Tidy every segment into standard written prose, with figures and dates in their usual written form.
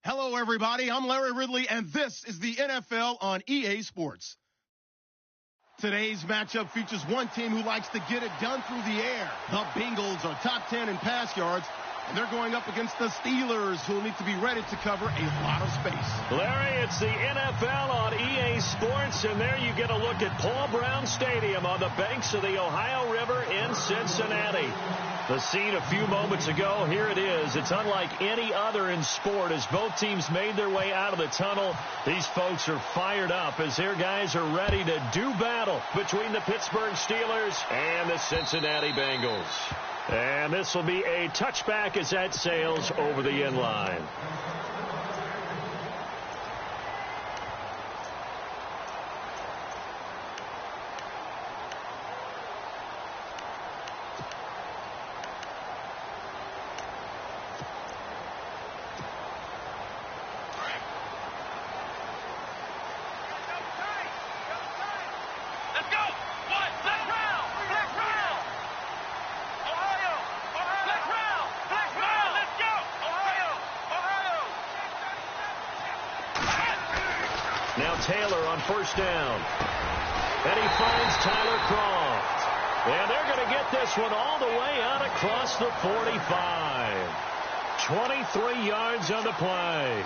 Hello, everybody. I'm Larry Ridley, and this is the NFL on EA Sports. Today's matchup features one team who likes to get it done through the air. The Bengals are top 10 in pass yards, and they're going up against the Steelers, who will need to be ready to cover a lot of space. Larry, it's the NFL on EA Sports, and there you get a look at Paul Brown Stadium on the banks of the Ohio River in Cincinnati. The scene a few moments ago, here it is. It's unlike any other in sport as both teams made their way out of the tunnel. These folks are fired up as their guys are ready to do battle between the Pittsburgh Steelers and the Cincinnati Bengals. And this will be a touchback as that sails over the end line. Now Taylor on first down. And he finds Tyler Croft. And they're going to get this one all the way out across the 45. 23 yards on the play.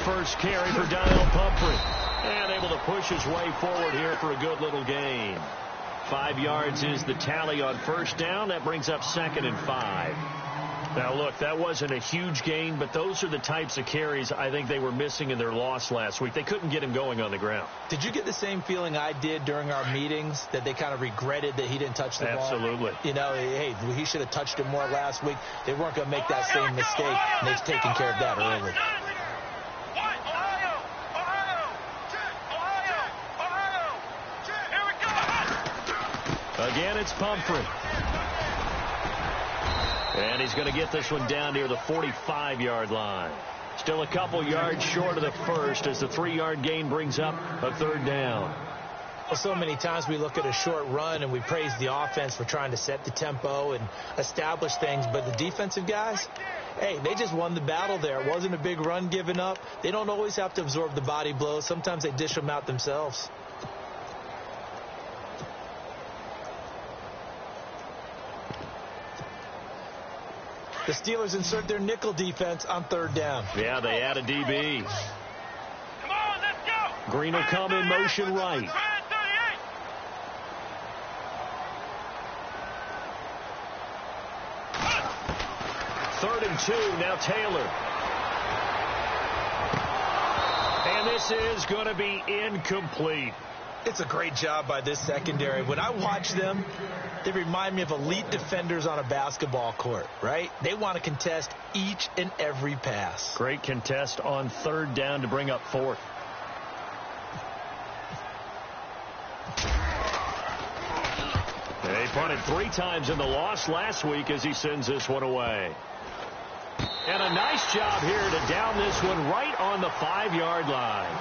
First carry for Donnell Pumphrey. And able to push his way forward here for a good little gain. 5 yards is the tally on first down. That brings up 2nd and 5. Now, look, that wasn't a huge gain, but those are the types of carries I think they were missing in their loss last week. They couldn't get him going on the ground. Did you get the same feeling I did during our meetings, that they kind of regretted that he didn't touch the ball? Absolutely. You know, hey, he should have touched it more last week. They weren't going to make that same mistake, and they've taken care of that early. Again, it's Pumphrey. And he's going to get this one down near the 45-yard line. Still a couple yards short of the first as the 3-yard gain brings up a third down. Well, so many times we look at a short run and we praise the offense for trying to set the tempo and establish things. But the defensive guys, hey, they just won the battle there. It wasn't a big run given up. They don't always have to absorb the body blows. Sometimes they dish them out themselves. The Steelers insert their nickel defense on third down. Yeah, they add a DB. Come on, let's go. Green will come in motion right. 3rd and 2, now Taylor. And this is going to be incomplete. It's a great job by this secondary. When I watch them, they remind me of elite defenders on a basketball court, right? They want to contest each and every pass. Great contest on 3rd down to bring up 4th. They punted 3 times in the loss last week as he sends this one away. And a nice job here to down this one right on the 5-yard line.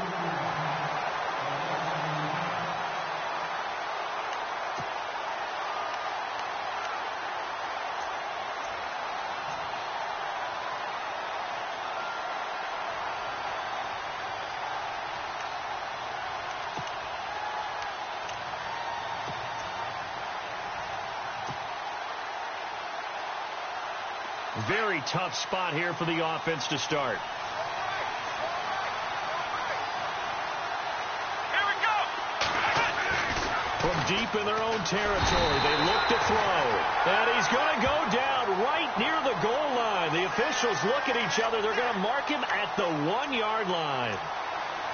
Very tough spot here for the offense to start. Here we go. From deep in their own territory, they look to throw. And he's going to go down right near the goal line. The officials look at each other. They're going to mark him at the 1-yard line.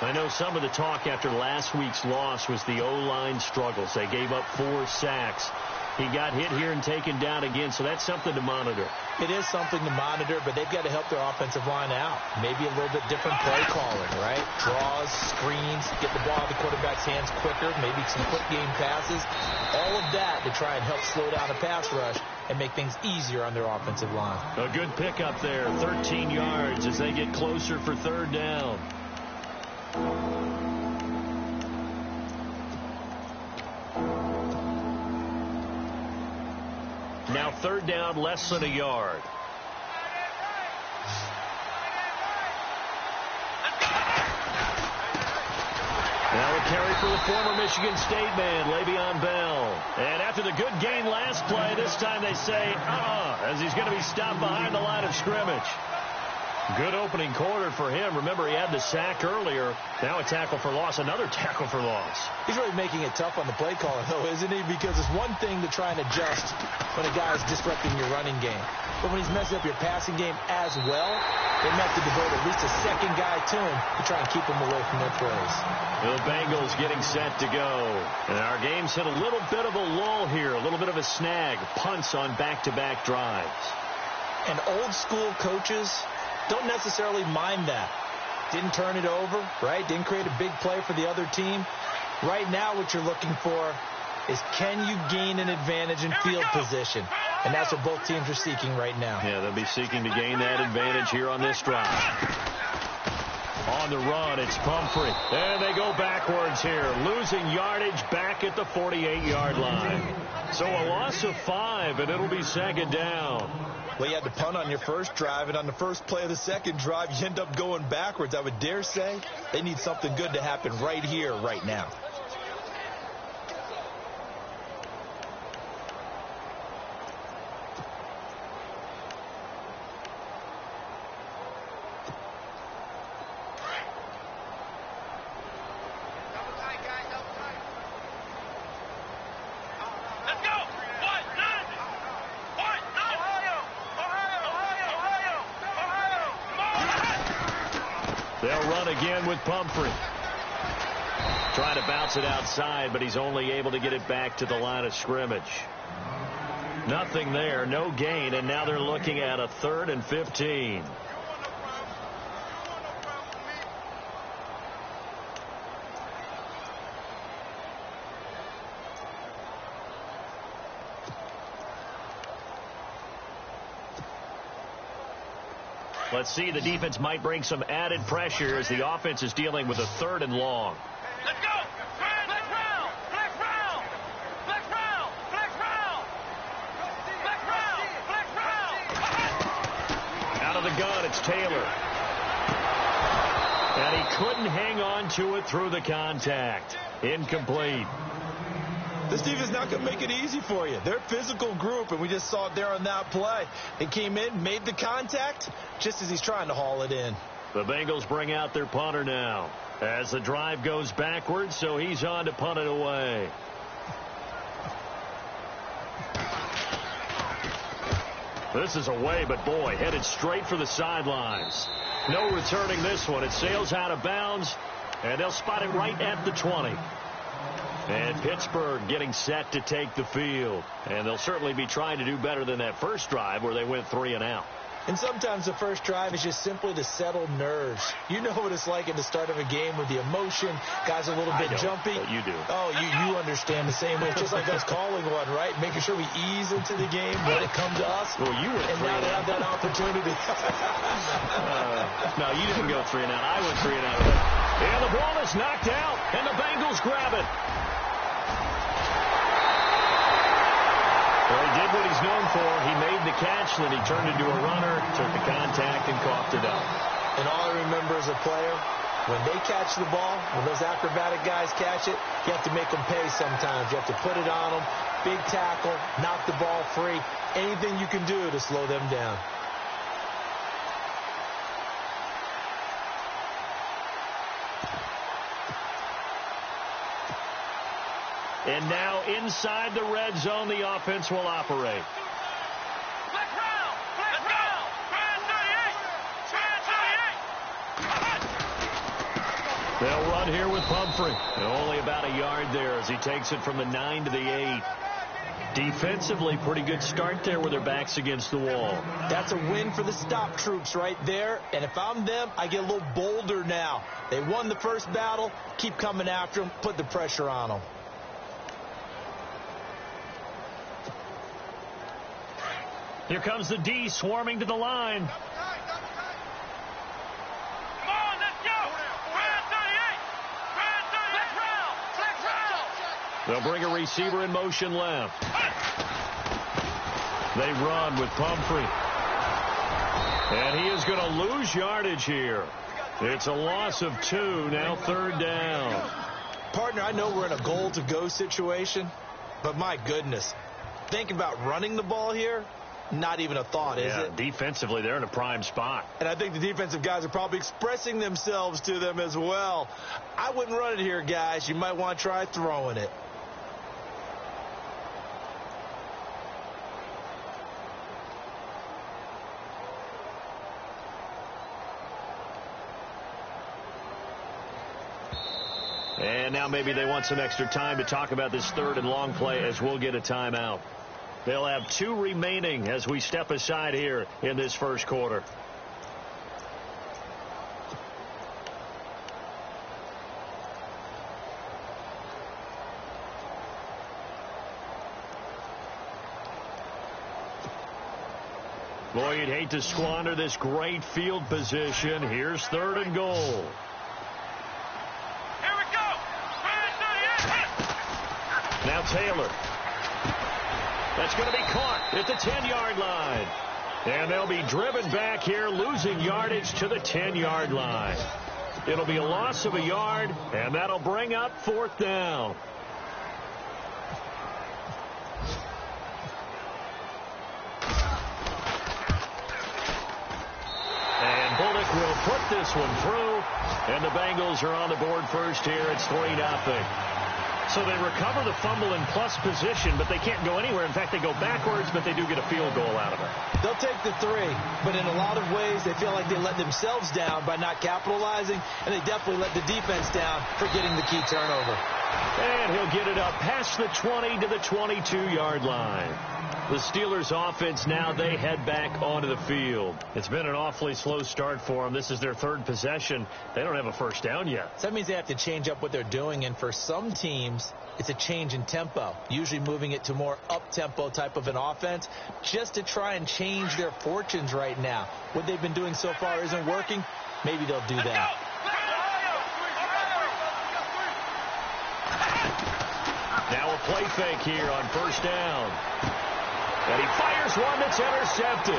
I know some of the talk after last week's loss was the O-line struggles. They gave up 4 sacks. He got hit here and taken down again, so that's something to monitor. It is something to monitor, but they've got to help their offensive line out. Maybe a little bit different play calling, right? Draws, screens, get the ball out of the quarterback's hands quicker, maybe some quick game passes. All of that to try and help slow down a pass rush and make things easier on their offensive line. A good pickup there, 13 yards as they get closer for third down. Now third down, less than a yard. Now a carry for the former Michigan State man, Le'Veon Bell. And after the good gain last play, this time they say, as he's going to be stopped behind the line of scrimmage. Good opening quarter for him. Remember, he had the sack earlier. Now a tackle for loss, another tackle for loss. He's really making it tough on the play caller, though, isn't he? Because it's one thing to try and adjust when a guy's disrupting your running game. But when he's messing up your passing game as well, they have to devote at least a second guy to him to try and keep him away from their plays. The Bengals getting set to go. And our game's hit a little bit of a lull here, a little bit of a snag. Punts on back-to-back drives. And old-school coaches don't necessarily mind that. Didn't turn it over, right? Didn't create a big play for the other team. Right now what you're looking for is, can you gain an advantage in field position? And that's what both teams are seeking right now. Yeah, they'll be seeking to gain that advantage here on this drive. On the run, it's Pumphrey. And they go backwards here, losing yardage back at the 48-yard line. So a loss of 5, and it'll be second down. Well, you had to punt on your first drive, and on the first play of the second drive, you end up going backwards. I would dare say they need something good to happen right here, right now. They'll run again with Pumphrey. Trying to bounce it outside, but he's only able to get it back to the line of scrimmage. Nothing there, no gain, and now they're looking at a 3rd and 15. Let's see, the defense might bring some added pressure as the offense is dealing with a 3rd and long. Let's go! Flex round! Flex round! Flex round! Flex round! Flex round! Flex round! Out of the gun, it's Taylor. And he couldn't hang on to it through the contact. Incomplete. This defense is not going to make it easy for you. They're a physical group, and we just saw it there on that play. They came in, made the contact, just as he's trying to haul it in. The Bengals bring out their punter now as the drive goes backwards, so he's on to punt it away. This is away, but boy, headed straight for the sidelines. No returning this one. It sails out of bounds, and they'll spot it right at the 20. And Pittsburgh getting set to take the field. And they'll certainly be trying to do better than that first drive where they went 3 and out. And sometimes the first drive is just simply to settle nerves. You know what it's like at the start of a game with the emotion. Guys are a little bit jumpy. You do. Oh, you understand the same way. It's just like us calling one, right? Making sure we ease into the game, let it come to us. Well, you went and now they have that opportunity. No, you didn't go 3 and out. I went 3 and out. And the ball is knocked out, and the Bengals grab it. Well, he did what he's known for. He made the catch, then he turned into a runner, took the contact, and coughed it up. And all I remember as a player, when they catch the ball, when those acrobatic guys catch it, you have to make them pay sometimes. You have to put it on them, big tackle, knock the ball free, anything you can do to slow them down. And now inside the red zone, the offense will operate. Flex round! Flex round! Trans 38! They'll run here with Pumphrey. And only about a yard there as he takes it from the 9 to the 8. Defensively, pretty good start there with their backs against the wall. That's a win for the stop troops right there. And if I'm them, I get a little bolder now. They won the first battle. Keep coming after them. Put the pressure on them. Here comes the D swarming to the line. They'll bring a receiver in motion left. They run with Pumphrey. And he is going to lose yardage here. It's a loss of 2, now 3rd down. Partner, I know we're in a goal-to-go situation, but my goodness, thinking about running the ball here, not even a thought, is it? Defensively, they're in a prime spot. And I think the defensive guys are probably expressing themselves to them as well. I wouldn't run it here, guys. You might want to try throwing it. And now maybe they want some extra time to talk about this 3rd and long play as we'll get a timeout. They'll have 2 remaining as we step aside here in this first quarter. Boy, you'd hate to squander this great field position. Here's 3rd and goal. Now Taylor. That's going to be caught at the 10-yard line. And they'll be driven back here, losing yardage to the 10-yard line. It'll be a loss of a yard, and that'll bring up 4th down. And Bullock will put this one through, and the Bengals are on the board first here. It's 3-0. So they recover the fumble in plus position, but they can't go anywhere. In fact, they go backwards, but they do get a field goal out of it. They'll take the 3, but in a lot of ways, they feel like they let themselves down by not capitalizing, and they definitely let the defense down for getting the key turnover. And he'll get it up past the 20 to the 22-yard line. The Steelers offense now, they head back onto the field. It's been an awfully slow start for them. This is their 3rd possession. They don't have a first down yet. So that means they have to change up what they're doing, and for some teams, it's a change in tempo, usually moving it to more up-tempo type of an offense just to try and change their fortunes right now. What they've been doing so far isn't working. Maybe they'll do that. Now a play fake here on 1st down. And he fires one that's intercepted.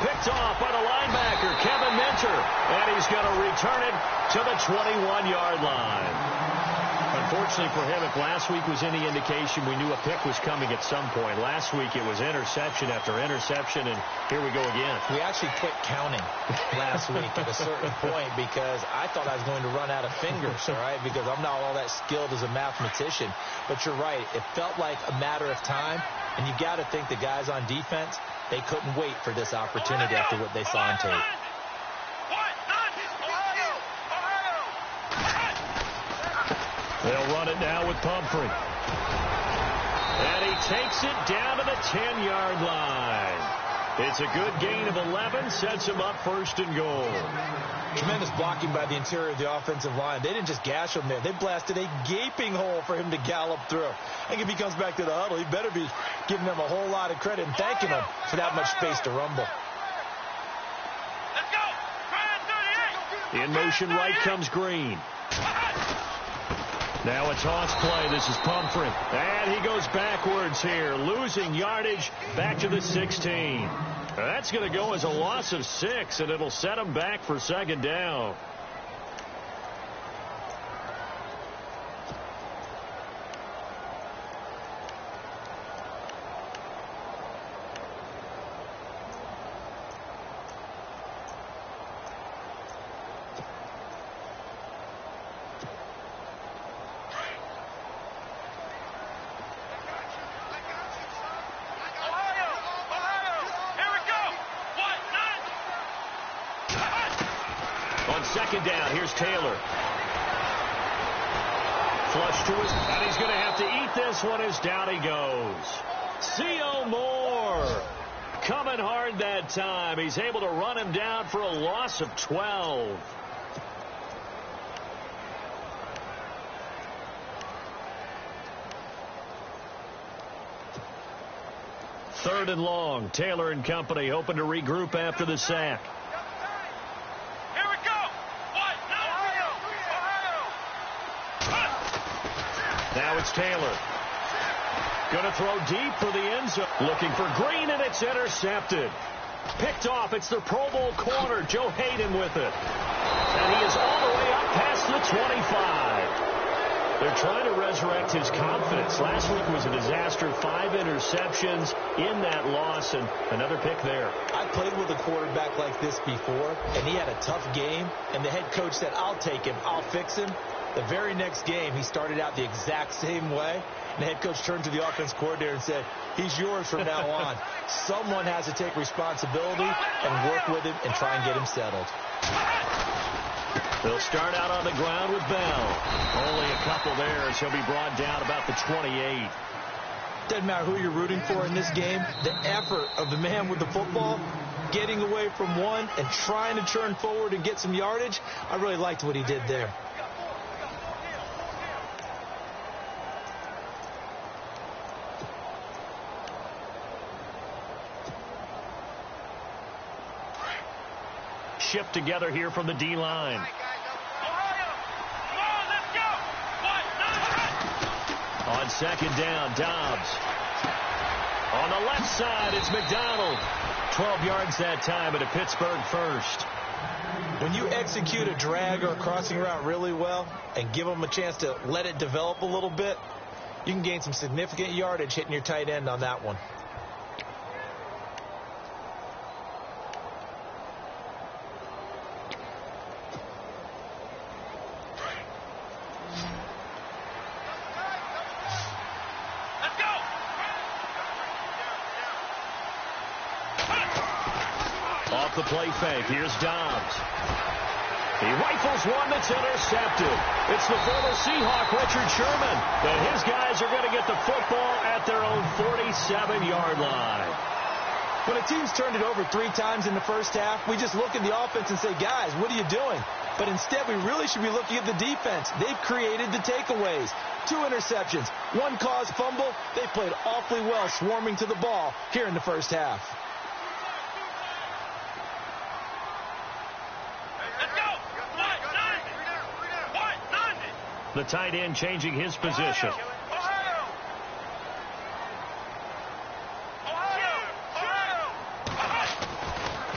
Picked off by the linebacker, Kevin Minter. And he's going to return it to the 21-yard line. Unfortunately for him, if last week was any indication, we knew a pick was coming at some point. Last week it was interception after interception, and here we go again. We actually quit counting last week at a certain point because I thought I was going to run out of fingers, all right, because I'm not all that skilled as a mathematician. But you're right. It felt like a matter of time, and you got to think the guys on defense, they couldn't wait for this opportunity after what they saw on tape. They'll run it now with Pumphrey. And he takes it down to the 10-yard line. It's a good gain of 11, sets him up 1st and goal. Tremendous blocking by the interior of the offensive line. They didn't just gash him there. They blasted a gaping hole for him to gallop through. I think if he comes back to the huddle, he better be giving them a whole lot of credit and thanking them for that much space to rumble. In motion right comes Green. Now a toss play. This is Pumphrey. And he goes backwards here, losing yardage back to the 16. That's going to go as a loss of 6, and it'll set him back for 2nd down. On 2nd down, here's Taylor. Flush to his, and he's going to have to eat this one as down he goes. C.O. Moore coming hard that time. He's able to run him down for a loss of 12. Third and long. Taylor and company hoping to regroup after the sack. Here we go. Now it's Taylor. Going to throw deep for the end zone. Looking for Green, and it's intercepted. Picked off. It's the Pro Bowl corner, Joe Hayden, with it. And he is all the way up past the 25. They're trying to resurrect his confidence. Last week was a disaster. 5 interceptions in that loss, and another pick there. I played with a quarterback like this before, and he had a tough game, and the head coach said, I'll take him, I'll fix him. The very next game, he started out the exact same way, and the head coach turned to the offense coordinator and said, he's yours from now on. Someone has to take responsibility and work with him and try and get him settled. They'll start out on the ground with Bell. Only a couple there as he'll be brought down about the 28. Doesn't matter who you're rooting for in this game. The effort of the man with the football, getting away from one and trying to turn forward and get some yardage, I really liked what he did there. Shipped together here from the D-line. On second down, Dobbs. On the left side, it's McDonald. 12 yards that time, and a Pittsburgh first. When you execute a drag or a crossing route really well and give them a chance to let it develop a little bit, you can gain some significant yardage hitting your tight end on that one. Off the play fake, here's Dobbs. He rifles one that's intercepted. It's the former Seahawk, Richard Sherman. And his guys are going to get the football at their own 47-yard line. When a team's turned it over 3 times in the first half, we just look at the offense and say, guys, what are you doing? But instead, we really should be looking at the defense. They've created the takeaways. 2 interceptions, 1 caused fumble. They played awfully well swarming to the ball here in the first half. The tight end changing his position.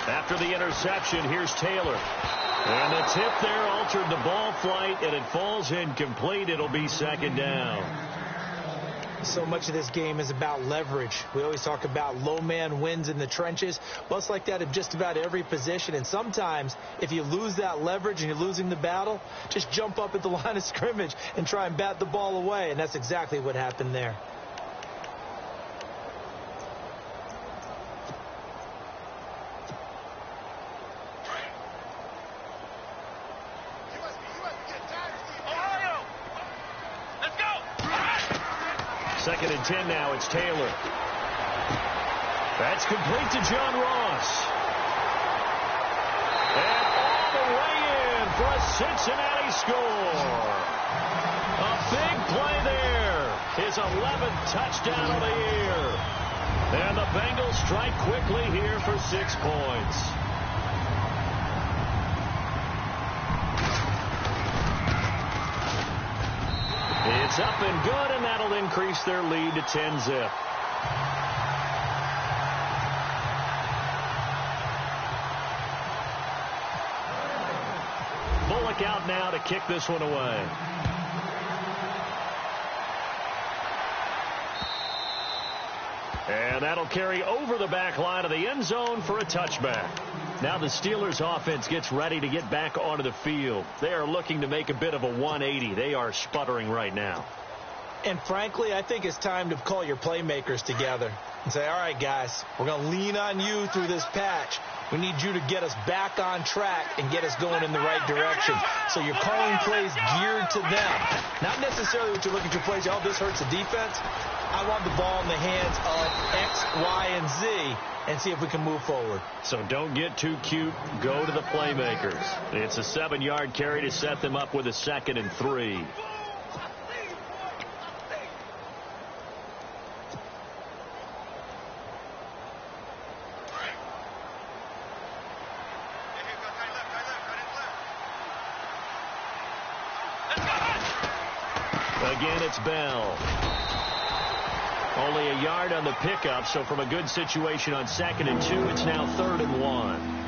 After the interception, here's Taylor. And the tip there altered the ball flight, and it falls incomplete. It'll be second down. So much of this game is about leverage. We always talk about low man wins in the trenches. Well, it's like that in just about every position. And sometimes, if you lose that leverage and you're losing the battle, just jump up at the line of scrimmage and try and bat the ball away. And that's exactly what happened there. Second and 10 now. It's Taylor. That's complete to John Ross. And all the way in for a Cincinnati score. A big play there. His 11th touchdown of the year. And the Bengals strike quickly here for 6 points. It's up and good, and that'll increase their lead to 10-zip. Bullock out now to kick this one away. And that'll carry over the back line of the end zone for a touchback. Now the Steelers offense gets ready to get back onto the field. They are looking to make a bit of a 180. They are sputtering right now. And frankly, I think it's time to call your playmakers together. and say, all right, guys, we're going to lean on you through this patch. We need you to get us back on track and get us going in the right direction. So you're calling plays geared to them. Not necessarily what you're looking for plays. Oh, this hurts the defense. I want the ball in the hands of X, Y, and Z and see if we can move forward. So don't get too cute. Go to the playmakers. It's a 7-yard carry to set them up with a 2nd and 3. Again, it's Bell. Only a yard on the pickup, so from a good situation on 2nd and 2, it's now 3rd and 1.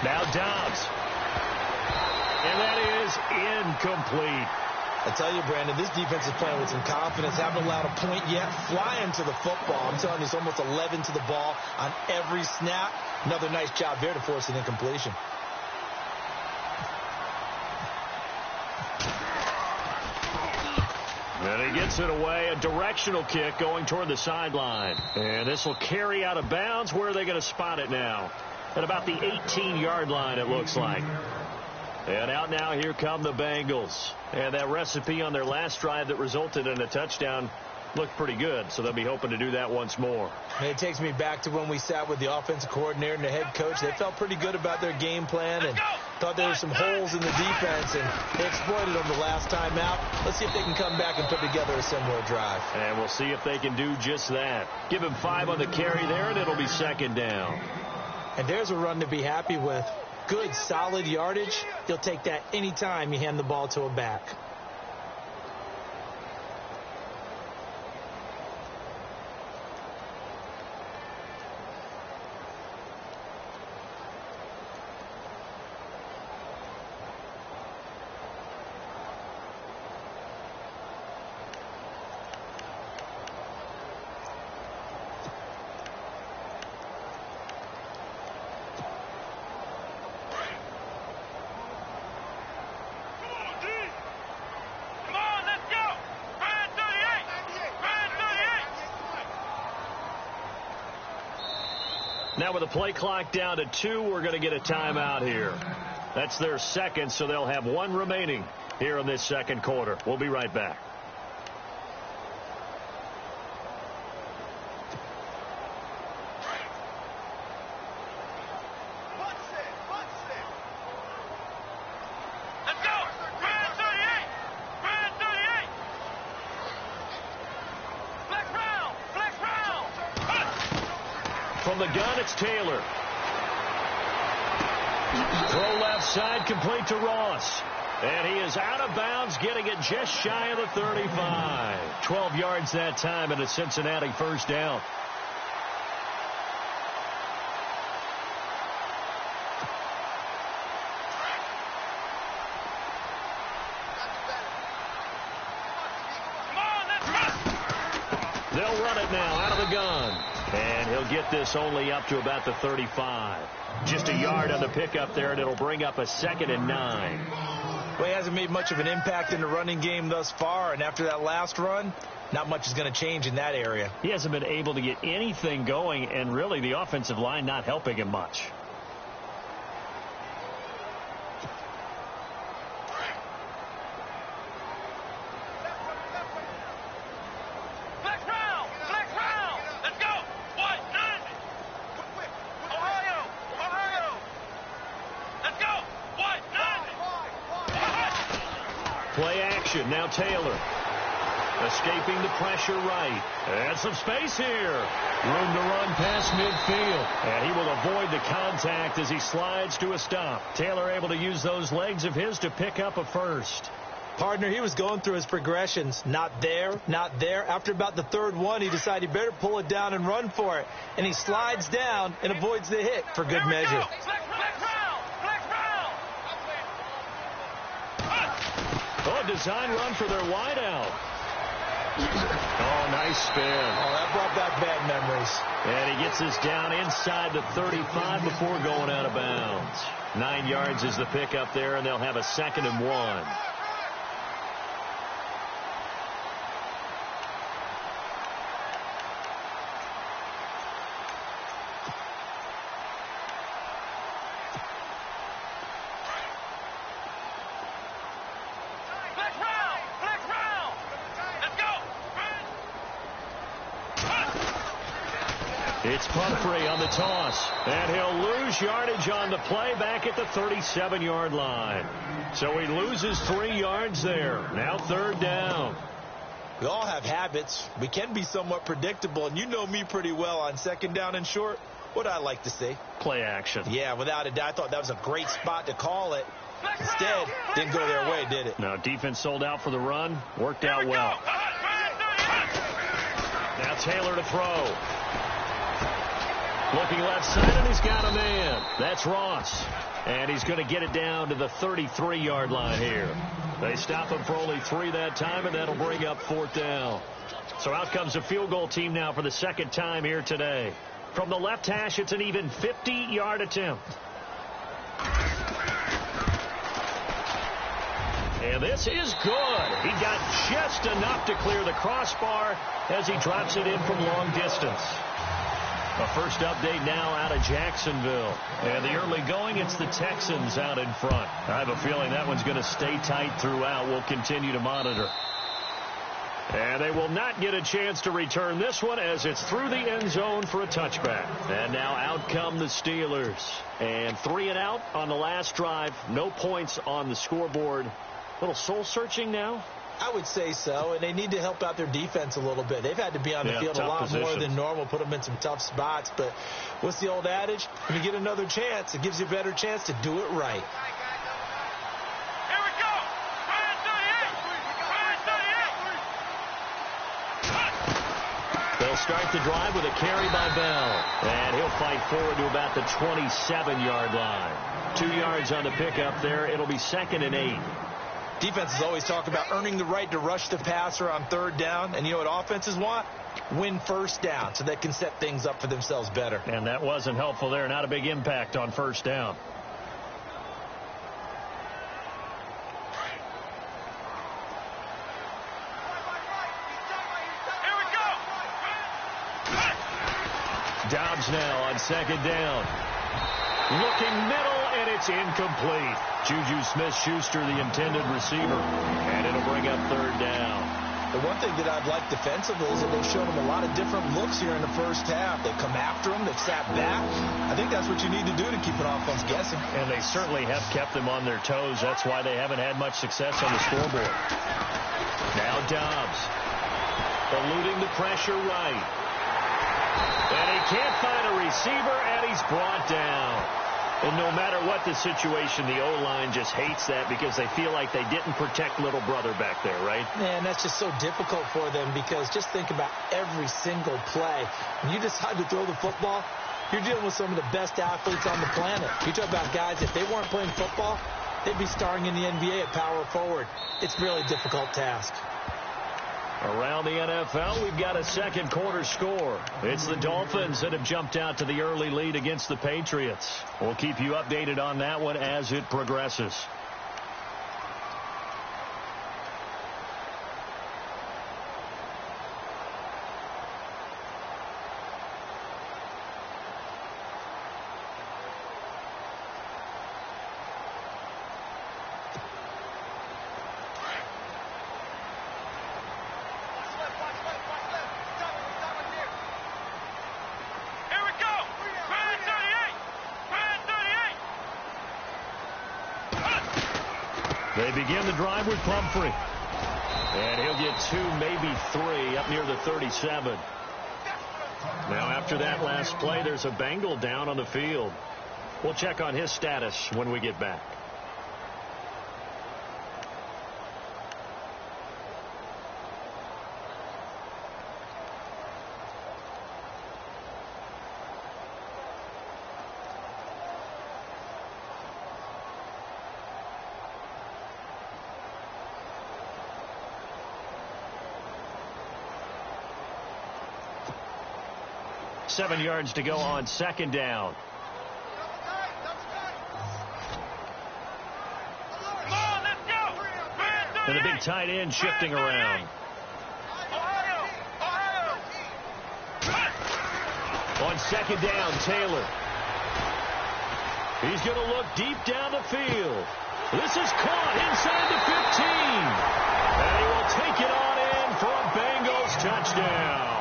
Now Dobbs. And that is incomplete. I tell you, Brandon, this defense is playing with some confidence. Haven't allowed a point yet. Flying to the football. I'm telling you, it's almost 11 to the ball on every snap. Another nice job there to force an incompletion. And he gets it away. A directional kick going toward the sideline. And this will carry out of bounds. Where are they going to spot it now? At about the 18-yard line, it looks like. And out now, here come the Bengals. And that recipe on their last drive that resulted in a touchdown looked pretty good, so they'll be hoping to do that once more. And it takes me back to when we sat with the offensive coordinator and the head coach. They felt pretty good about their game plan and thought there were some holes in the defense, and they exploited them the last time out. Let's see if they can come back and put together a similar drive. And we'll see if they can do just that. Give him 5 on the carry there, and it'll be 2nd down. And there's a run to be happy with. Good, solid yardage. You'll take that anytime you hand the ball to a back. Now with the play clock down to 2, we're going to get a timeout here. That's their 2nd, so they'll have 1 remaining here in this 2nd quarter. We'll be right back. From the gun, it's Taylor. Throw left side, complete to Ross. And he is out of bounds, getting it just shy of the 35. 12 yards that time, and a Cincinnati first down. They'll run it now out of the gun. And he'll get this only up to about the 35. Just a yard on the pickup there, and it'll bring up a 2nd and 9. Well, he hasn't made much of an impact in the running game thus far, and after that last run, not much is going to change in that area. He hasn't been able to get anything going, and really the offensive line not helping him much. Play action. Now Taylor. Escaping the pressure right. And some space here. Room to run past midfield. And he will avoid the contact as he slides to a stop. Taylor able to use those legs of his to pick up a first. Partner, he was going through his progressions. Not there, not there. After about the 3rd one, he decided he better pull it down and run for it. And he slides down and avoids the hit for good measure. Oh, design run for their wideout. Oh, nice spin. Oh, that brought back bad memories. And he gets this down inside the 35 before going out of bounds. 9 yards is the pickup there, and they'll have a 2nd and 1. It's Pumphrey on the toss, and he'll lose yardage on the play back at the 37-yard line. So he loses 3 yards there. Now 3rd down. We all have habits. We can be somewhat predictable, and you know me pretty well on 2nd down and short. What I like to see? Play action. Yeah, without a doubt. I thought that was a great spot to call it. Instead, didn't go their way, did it? No, defense sold out for the run. Worked out well. Now Taylor to throw. Looking left side, and he's got a man. That's Ross. And he's going to get it down to the 33-yard line here. They stop him for only 3 that time, and that'll bring up 4th down. So out comes the field goal team now for the 2nd time here today. From the left hash, it's an even 50-yard attempt. And this is good. He got just enough to clear the crossbar as he drops it in from long distance. A first update now out of Jacksonville. And the early going, it's the Texans out in front. I have a feeling that one's going to stay tight throughout. We'll continue to monitor. And they will not get a chance to return this one as it's through the end zone for a touchback. And now out come the Steelers. And 3 and out on the last drive. No points on the scoreboard. A little soul-searching now. I would say so, and they need to help out their defense a little bit. They've had to be on the field a lot more than normal, put them in some tough spots. But what's the old adage? When you get another chance, it gives you a better chance to do it right. Here we go. They'll start the drive with a carry by Bell. And he'll fight forward to about the 27-yard line. 2 yards on the pickup there. It'll be 2nd and 8. Defenses always talk about earning the right to rush the passer on 3rd down. And you know what offenses want? Win 1st down so they can set things up for themselves better. And that wasn't helpful there. Not a big impact on 1st down. Here we go. Dobbs now on 2nd down. Looking middle, and it's incomplete. Juju Smith-Schuster, the intended receiver. And it'll bring up 3rd down. The one thing that I've liked defensively is that they've shown them a lot of different looks here in the first half. They've come after them. They've sat back. I think that's what you need to do to keep an offense guessing. And they certainly have kept them on their toes. That's why they haven't had much success on the scoreboard. Now Dobbs. Eluding the pressure right. And he can't find a receiver, and he's brought down. And no matter what the situation, the O-line just hates that because they feel like they didn't protect little brother back there, right? Man, that's just so difficult for them because just think about every single play. When you decide to throw the football, you're dealing with some of the best athletes on the planet. You talk about guys, if they weren't playing football, they'd be starring in the NBA at power forward. It's a really difficult task. Around the NFL, we've got a 2nd quarter score. It's the Dolphins that have jumped out to the early lead against the Patriots. We'll keep you updated on that one as it progresses. They begin the drive with Pumphrey. And he'll get 2, maybe 3 up near the 37. Now after that last play, there's a Bengal down on the field. We'll check on his status when we get back. 7 yards to go on second down. And the big tight end shifting around. On second down, Taylor. He's going to look deep down the field. This is caught inside the 15. And he will take it on in for a Bengals touchdown.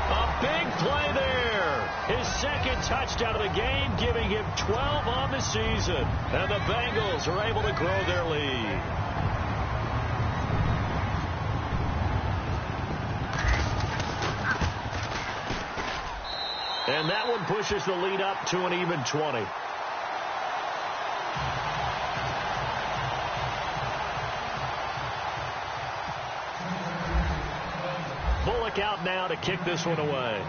A big play there. His second touchdown of the game, giving him 12 on the season. And the Bengals are able to grow their lead. And that one pushes the lead up to an even 20. Bullock out now to kick this one away.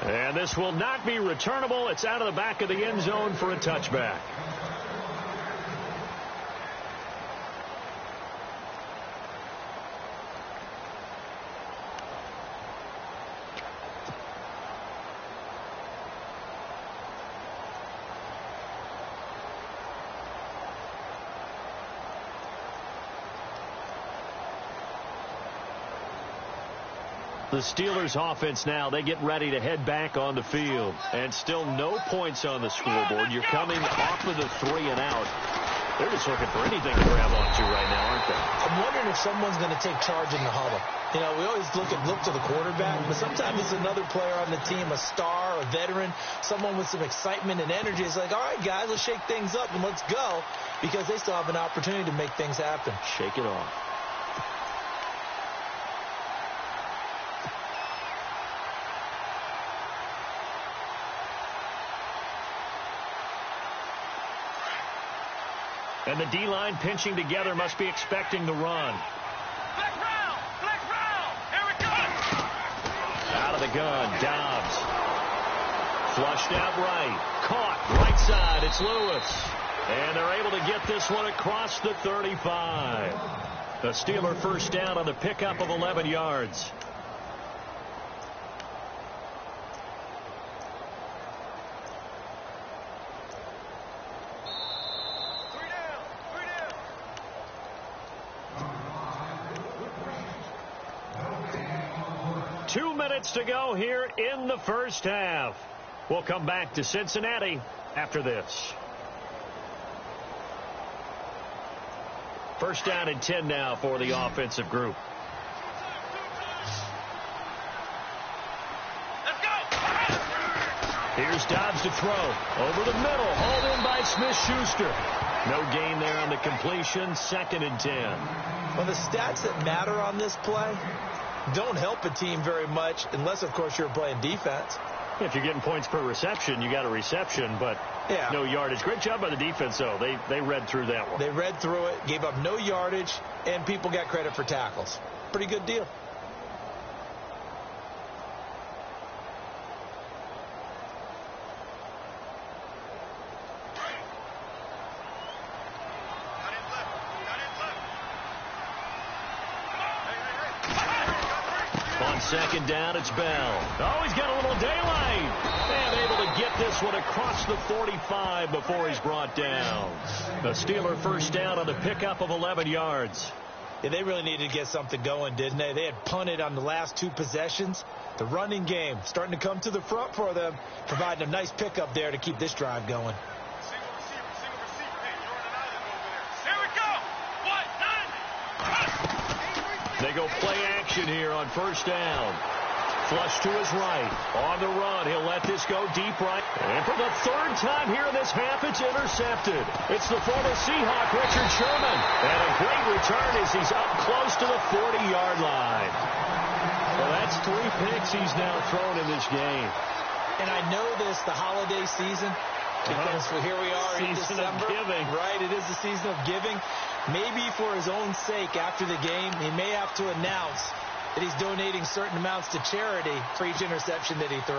And this will not be returnable. It's out of the back of the end zone for a touchback. The Steelers offense now, they get ready to head back on the field. And still no points on the scoreboard. You're coming off of the 3 and out. They're just looking for anything to grab onto right now, aren't they? I'm wondering if someone's going to take charge in the huddle. You know, we always look to the quarterback, but sometimes it's another player on the team, a star, a veteran, someone with some excitement and energy. It's like, all right, guys, let's shake things up and let's go, because they still have an opportunity to make things happen. Shake it off. And the D-line pinching together, must be expecting the run. Flex round, here we go. Out of the gun, Dobbs. Flushed out right. Caught right side, it's Lewis. And they're able to get this one across the 35. The Steeler first down on the pickup of 11 yards. To go here in the first half. We'll come back to Cincinnati after this. First down and 10 now for the offensive group. Let's go. Here's Dobbs to throw. Over the middle. Hauled in by Smith-Schuster. No gain there on the completion. 2nd and 10. Well, the stats that matter on this play don't help a team very much unless, of course, you're playing defense. If you're getting points per reception, you got a reception, but no yardage. Great job by the defense, though. They read through that one. They read through it, gave up no yardage, and people got credit for tackles. Pretty good deal. Second down, it's Bell. Oh, he's got a little daylight. And able to get this one across the 45 before he's brought down. The Steeler first down on the pickup of 11 yards. Yeah, they really needed to get something going, didn't they? They had punted on the last 2 possessions. The running game starting to come to the front for them, providing a nice pickup there to keep this drive going. Single receiver. Hey, Jordan Island over there. Here we go. 1-9. They go play action here on first down. Flush to his right. On the run. He'll let this go deep right. And for the 3rd time here in this half, it's intercepted. It's the former Seahawk, Richard Sherman. And a great return as he's up close to the 40-yard line. Well, that's 3 picks he's now thrown in this game. And I know this, the holiday season, because here we are in December. Season of giving. Right, it is the season of giving. Maybe for his own sake after the game, he may have to announce that he's donating certain amounts to charity for each interception that he threw.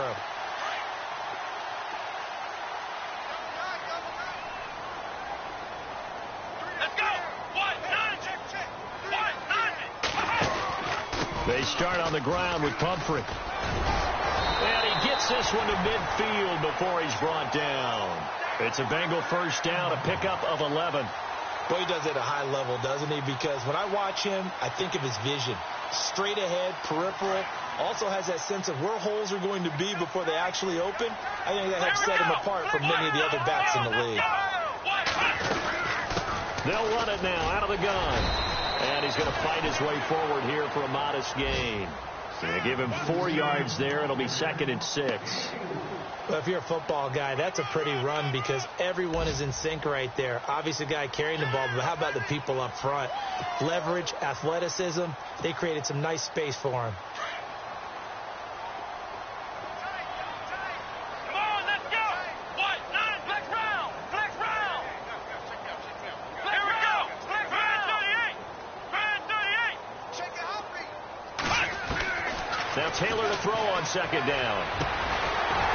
Let's go. 1-9. the ground with Pumphrey. And he gets this one to midfield before he's brought down. It's a Bengal first down, a pickup of 11. Well, he does it at a high level, doesn't he? Because when I watch him, I think of his vision. Straight ahead, peripheral. Also has that sense of where holes are going to be before they actually open. I think that helps set him apart from many of the other backs in the league. They'll run it now out of the gun. And he's going to fight his way forward here for a modest gain. Going to give him 4 yards there. It'll be 2nd and 6. Well, if you're a football guy, that's a pretty run because everyone is in sync right there. Obviously, the guy carrying the ball, but how about the people up front? Leverage, athleticism, they created some nice space for him. Come on, let's go. What? 9, flex round. Flex round. Here we go. Flex round. 38. Brand 38. Check it out, Now Taylor to throw on 2nd down.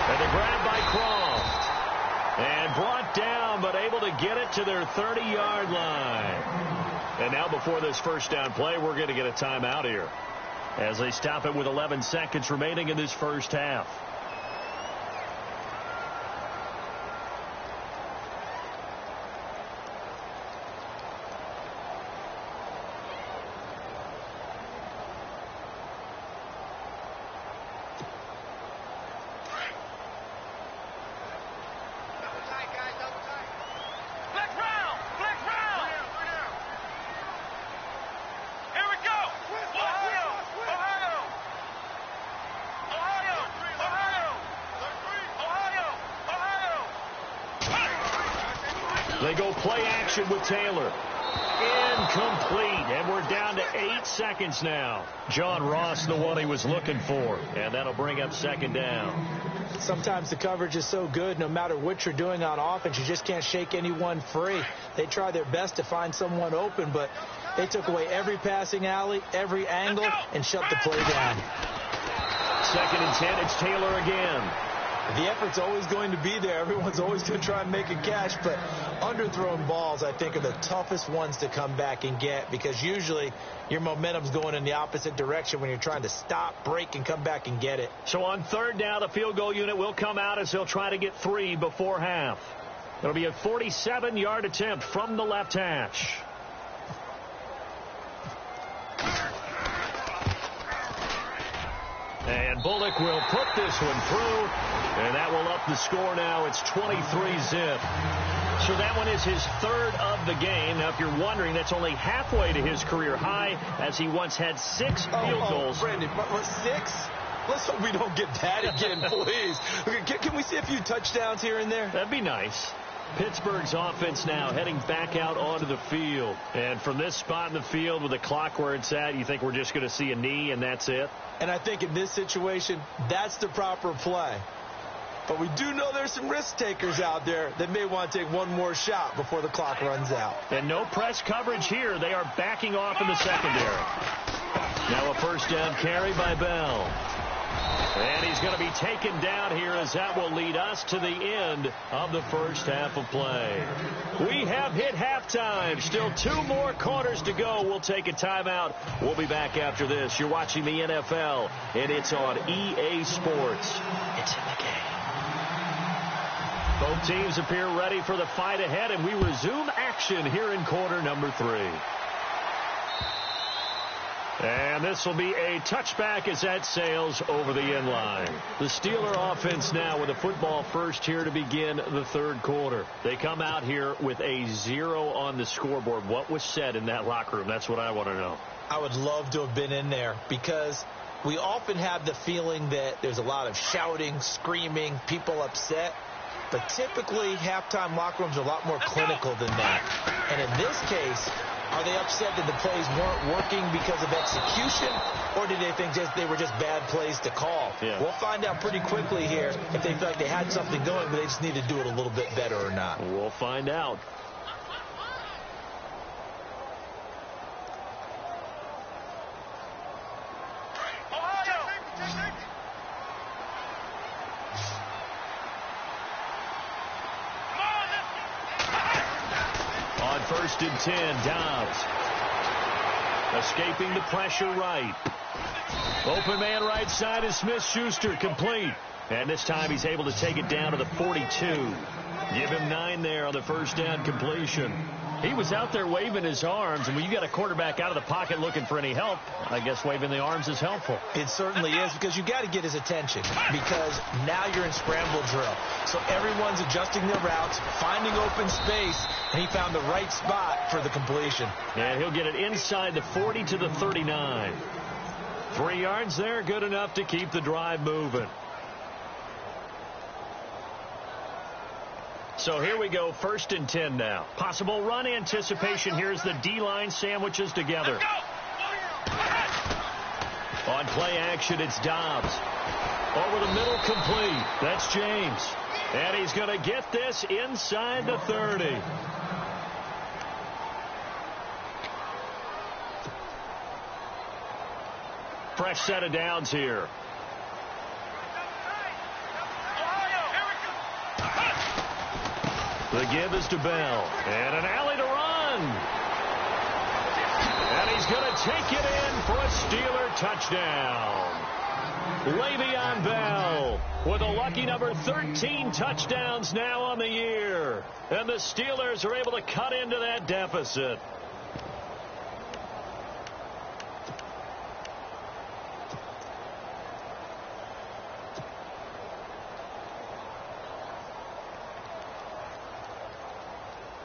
And the grab by Croft. And brought down, but able to get it to their 30-yard line. And now before this first down play, we're going to get a timeout here as they stop it with 11 seconds remaining in this first half. They go play action with Taylor. Incomplete. And we're down to 8 seconds now. John Ross, the one he was looking for. And that'll bring up 2nd down. Sometimes the coverage is so good, no matter what you're doing on offense, you just can't shake anyone free. They try their best to find someone open, but they took away every passing alley, every angle, and shut the play down. 2nd and 10, it's Taylor again. The effort's always going to be there. Everyone's always going to try and make a catch, but underthrown balls, I think, are the toughest ones to come back and get because usually your momentum's going in the opposite direction when you're trying to stop, break, and come back and get it. So on 3rd down, the field goal unit will come out as they'll try to get 3 before half. It'll be a 47-yard attempt from the left hash. And Bullock will put this one through, and that will up the score now. It's 23-zip. So that one is his 3rd of the game. Now, if you're wondering, that's only halfway to his career high, as he once had 6 field goals. Brandon, what, 6? Let's hope we don't get that again, please. Can we see a few touchdowns here and there? That'd be nice. Pittsburgh's offense now heading back out onto the field. And from this spot in the field with the clock where it's at, you think we're just going to see a knee and that's it? And I think in this situation, that's the proper play. But we do know there's some risk takers out there that may want to take one more shot before the clock runs out. And no press coverage here. They are backing off in the secondary. Now a first down carry by Bell. And he's going to be taken down here as that will lead us to the end of the first half of play. We have hit halftime. Still 2 more quarters to go. We'll take a timeout. We'll be back after this. You're watching the NFL, and it's on EA Sports. It's in the game. Both teams appear ready for the fight ahead, and we resume action here in quarter number 3. And this will be a touchback as that sails over the end line. The Steeler offense now with a football first here to begin the 3rd quarter. They come out here with a 0 on the scoreboard. What was said in that locker room? That's what I want to know. I would love to have been in there because we often have the feeling that there's a lot of shouting, screaming, people upset. But typically, halftime locker rooms are a lot more clinical than that. And in this case, are they upset that the plays weren't working because of execution, or did they think they were just bad plays to call? Yeah. We'll find out pretty quickly here if they feel like they had something going, but they just need to do it a little bit better or not. We'll find out. On 1st and 10, Dobbs escaping the pressure right. Open man right side is Smith-Schuster, complete. And this time he's able to take it down to the 42. Give him 9 there on the first down completion. He was out there waving his arms, and when you got a quarterback out of the pocket looking for any help, I guess waving the arms is helpful. It certainly is, because you got to get his attention, because now you're in scramble drill. So everyone's adjusting their routes, finding open space, and he found the right spot for the completion. And he'll get it inside the 40 to the 39. 3 yards there, good enough to keep the drive moving. So here we go, 1st and 10 now. Possible run anticipation. Here's the D-line sandwiches together. On play action, it's Dobbs. Over the middle, complete. That's James. And he's going to get this inside the 30. Fresh set of downs here. The give is to Bell. And an alley to run. And he's going to take it in for a Steeler touchdown. Le'Veon Bell with a lucky number 13 touchdowns now on the year. And the Steelers are able to cut into that deficit.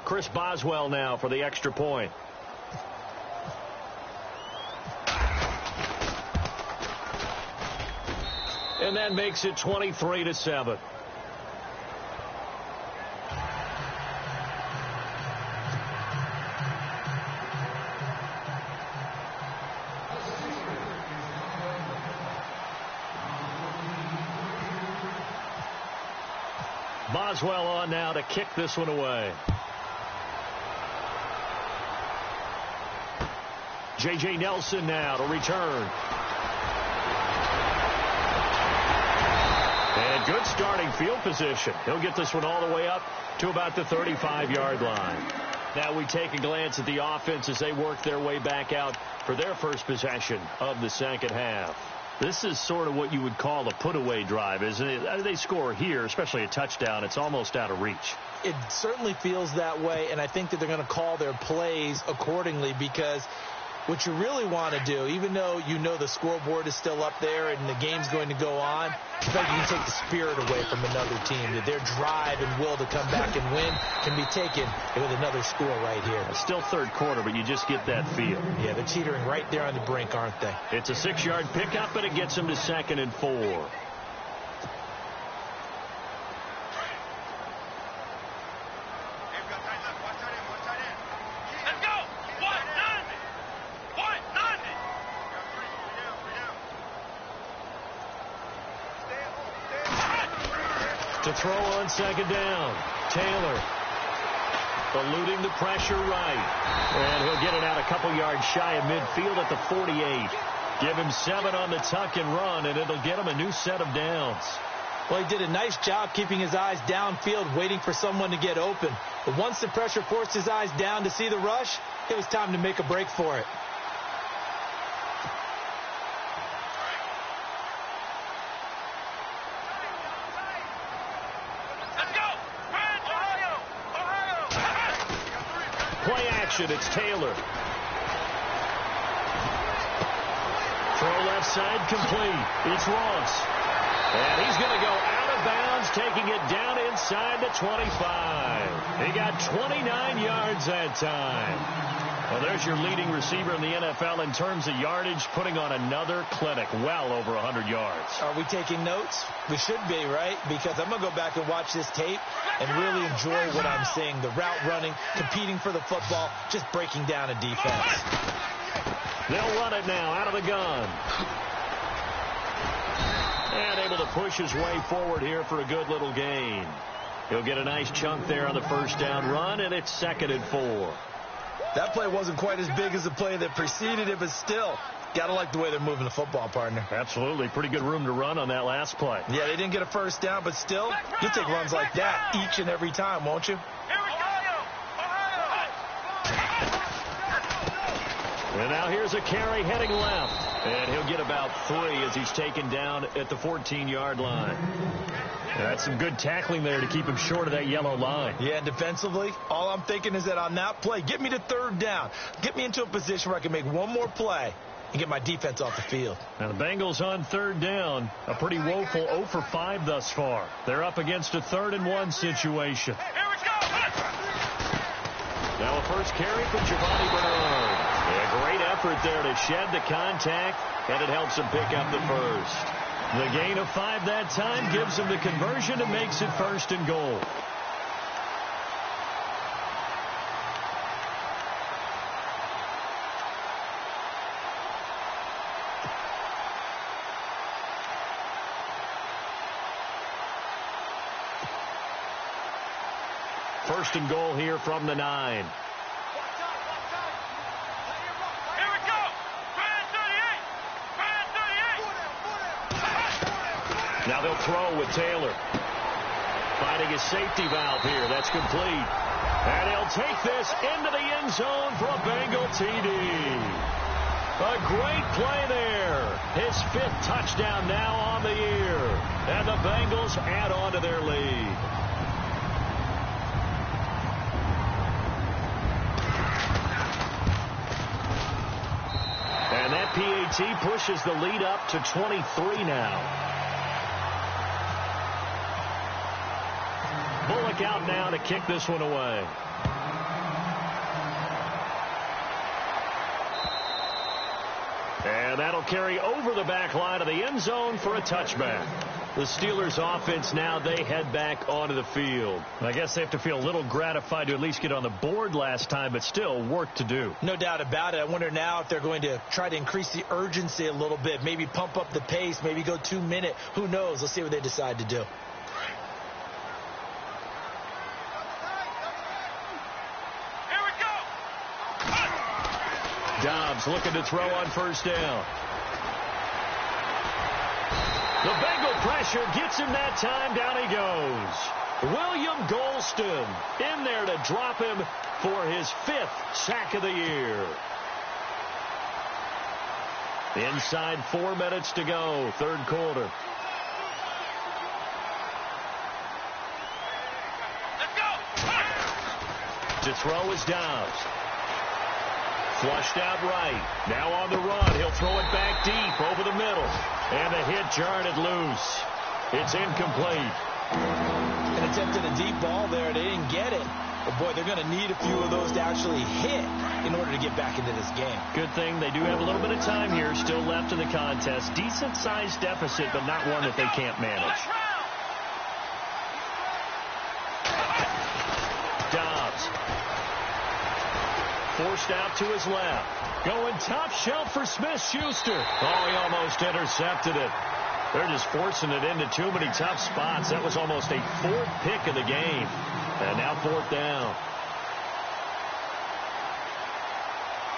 Chris Boswell now for the extra point. And that makes it 23-7. Boswell on now to kick this one away. J.J. Nelson now to return. And good starting field position. He'll get this one all the way up to about the 35-yard line. Now we take a glance at the offense as they work their way back out for their first possession of the second half. This is sort of what you would call a put-away drive, isn't it? They score here, especially a touchdown. It's almost out of reach. It certainly feels that way, and I think that they're going to call their plays accordingly, because what you really want to do, even though you know the scoreboard is still up there and the game's going to go on, I think you can take the spirit away from another team. That their drive and will to come back and win can be taken with another score right here. It's still third quarter, but you just get that feel. Yeah, they're teetering right there on the brink, aren't they? It's a 6-yard pickup, and it gets them to 2nd and 4. To throw on 2nd down. Taylor eluding the pressure right. And he'll get it out a couple yards shy of midfield at the 48. Give him 7 on the tuck and run, and it'll get him a new set of downs. Well, he did a nice job keeping his eyes downfield, waiting for someone to get open. But once the pressure forced his eyes down to see the rush, it was time to make a break for it. It's Taylor. Throw left side, complete. It's Ross. And he's going to go out of bounds, taking it down inside the 25. He got 29 yards that time. Well, there's your leading receiver in the NFL in terms of yardage, putting on another clinic, well over 100 yards. Are we taking notes? We should be, right? Because I'm going to go back and watch this tape and really enjoy what I'm seeing. The route running, competing for the football, just breaking down a defense. They'll run it now out of the gun. And able to push his way forward here for a good little gain. He'll get a nice chunk there on the first down run, and it's 2nd and 4. That play wasn't quite as big as the play that preceded it, but still, got to like the way they're moving the football, partner. Absolutely. Pretty good room to run on that last play. Yeah, they didn't get a first down, but still, you'll take runs like that each and every time, won't you? And now here's a carry heading left. And he'll get about 3 as he's taken down at the 14-yard line. That's some good tackling there to keep him short of that yellow line. Yeah, and defensively, all I'm thinking is that on that play, get me to 3rd down. Get me into a position where I can make one more play and get my defense off the field. Now the Bengals on 3rd down. A pretty woeful 0 for 5 thus far. They're up against a 3rd and 1 situation. Here we go. Now a first carry for Giovanni Bernard. A great effort there to shed the contact, and it helps him pick up the first. The gain of 5 that time gives him the conversion and makes it 1st and goal. First and goal here from the 9. Now they'll throw with Taylor. Finding his safety valve here. That's complete. And he'll take this into the end zone for a Bengal TD. A great play there. His 5th touchdown now on the year. And the Bengals add on to their lead. And that PAT pushes the lead up to 23 now. Bullock out now to kick this one away. And that'll carry over the back line of the end zone for a touchback. The Steelers offense now, they head back onto the field. I guess they have to feel a little gratified to at least get on the board last time, but still work to do. No doubt about it. I wonder now if they're going to try to increase the urgency a little bit, maybe pump up the pace, maybe go 2-minute. Who knows? Let's see what they decide to do. Dobbs looking to throw on 1st down. The Bengal pressure gets him that time. Down he goes. William Golston in there to drop him for his 5th sack of the year. Inside 4 minutes to go, 3rd quarter. Let's go. To throw is Dobbs. Flushed out right. Now on the run. He'll throw it back deep over the middle. And the hit jarred it loose. It's incomplete. An attempt at a deep ball there. They didn't get it. But, boy, they're going to need a few of those to actually hit in order to get back into this game. Good thing they do have a little bit of time here still left in the contest. Decent-sized deficit, but not one that they can't manage. Dobbs. Forced out to his left. Going top shelf for Smith-Schuster. Oh, he almost intercepted it. They're just forcing it into too many tough spots. That was almost a 4th pick of the game. And now 4th down.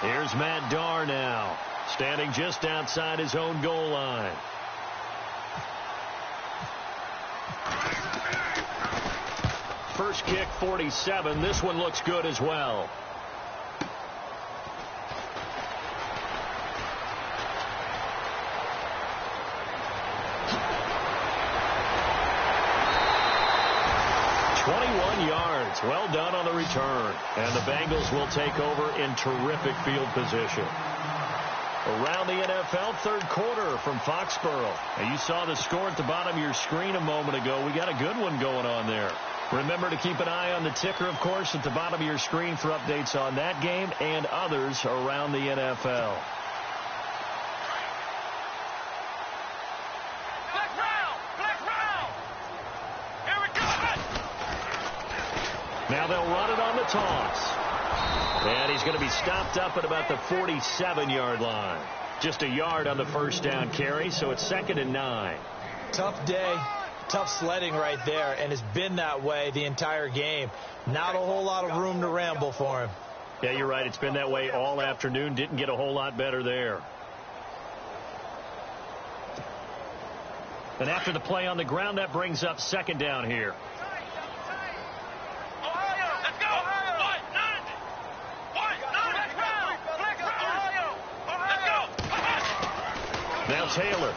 Here's Matt Darr now, standing just outside his own goal line. First kick, 47. This one looks good as well. Well done on the return. And the Bengals will take over in terrific field position. Around the NFL, 3rd quarter from Foxborough. Now, you saw the score at the bottom of your screen a moment ago. We got a good one going on there. Remember to keep an eye on the ticker, of course, at the bottom of your screen for updates on that game and others around the NFL. Now they'll run it on the toss. And he's going to be stopped up at about the 47-yard line. Just a yard on the 1st down carry, so it's 2nd and 9. Tough day, tough sledding right there, and it's been that way the entire game. Not a whole lot of room to ramble for him. Yeah, you're right. It's been that way all afternoon. Didn't get a whole lot better there. And after the play on the ground, that brings up 2nd down here. Taylor.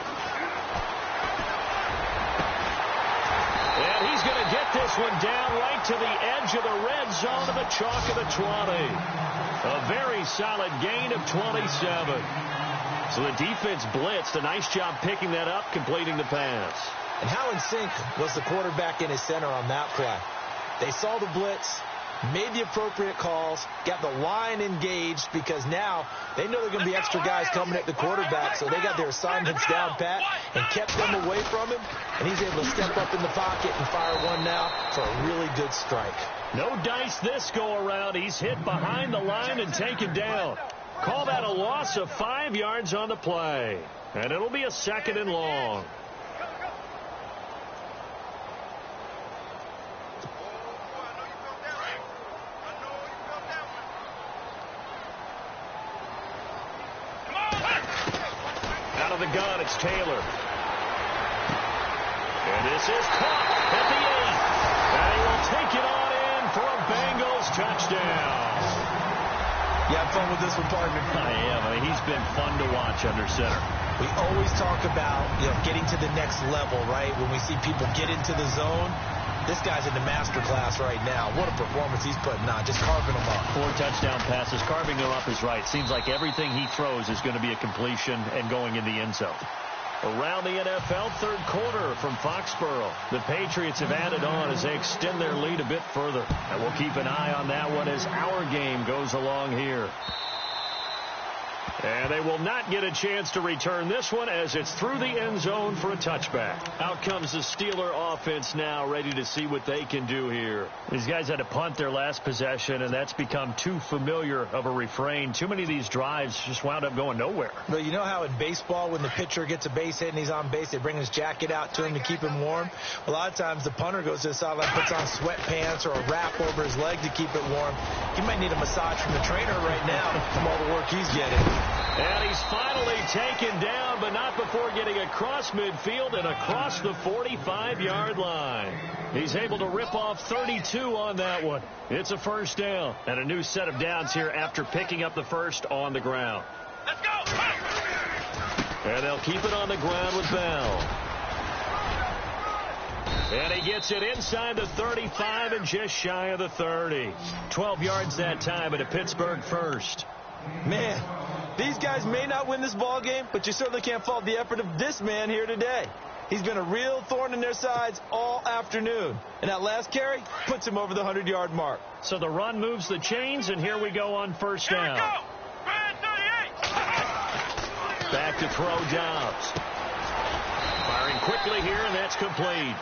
And he's going to get this one down right to the edge of the red zone of the chalk of the 20. A very solid gain of 27. So the defense blitzed. A nice job picking that up, completing the pass. And how in sync was the quarterback and his center on that play? They saw the blitz, made the appropriate calls, got the line engaged, because now they know there are going to be extra guys coming at the quarterback, so they got their assignments down pat and kept them away from him, and he's able to step up in the pocket and fire one now for a really good strike. No dice this go around. He's hit behind the line and taken down. Call that a loss of 5 yards on the play, and it'll be a 2nd and long. Out of the gun, it's Taylor. And this is caught at the 8. And he will take it on in for a Bengals touchdown. You have fun with this one, partner? I am. I mean, he's been fun to watch under center. We always talk about, getting to the next level, right? When we see people get into the zone, this guy's in the master class right now. What a performance he's putting on, just carving them up. 4 touchdown passes. Carving them up is right. Seems like everything he throws is going to be a completion and going in the end zone. Around the NFL, 3rd quarter from Foxborough. The Patriots have added on as they extend their lead a bit further. And we'll keep an eye on that one as our game goes along here. And they will not get a chance to return this one as it's through the end zone for a touchback. Out comes the Steeler offense now, ready to see what they can do here. These guys had to punt their last possession, and that's become too familiar of a refrain. Too many of these drives just wound up going nowhere. But you know how in baseball, when the pitcher gets a base hit and he's on base, they bring his jacket out to him to keep him warm? A lot of times the punter goes to the sideline, puts on sweatpants or a wrap over his leg to keep it warm. He might need a massage from the trainer right now from all the work he's getting. And he's finally taken down, but not before getting across midfield and across the 45-yard line. He's able to rip off 32 on that one. It's a 1st down and a new set of downs here after picking up the 1st on the ground. Let's go! And they'll keep it on the ground with Bell. And he gets it inside the 35 and just shy of the 30. 12 yards that time and a Pittsburgh 1st. Man, these guys may not win this ball game, but you certainly can't fault the effort of this man here today. He's been a real thorn in their sides all afternoon. And that last carry puts him over the 100-yard mark. So the run moves the chains, and here we go on 1st down. Back to throw Dobbs. Firing quickly here, and that's complete.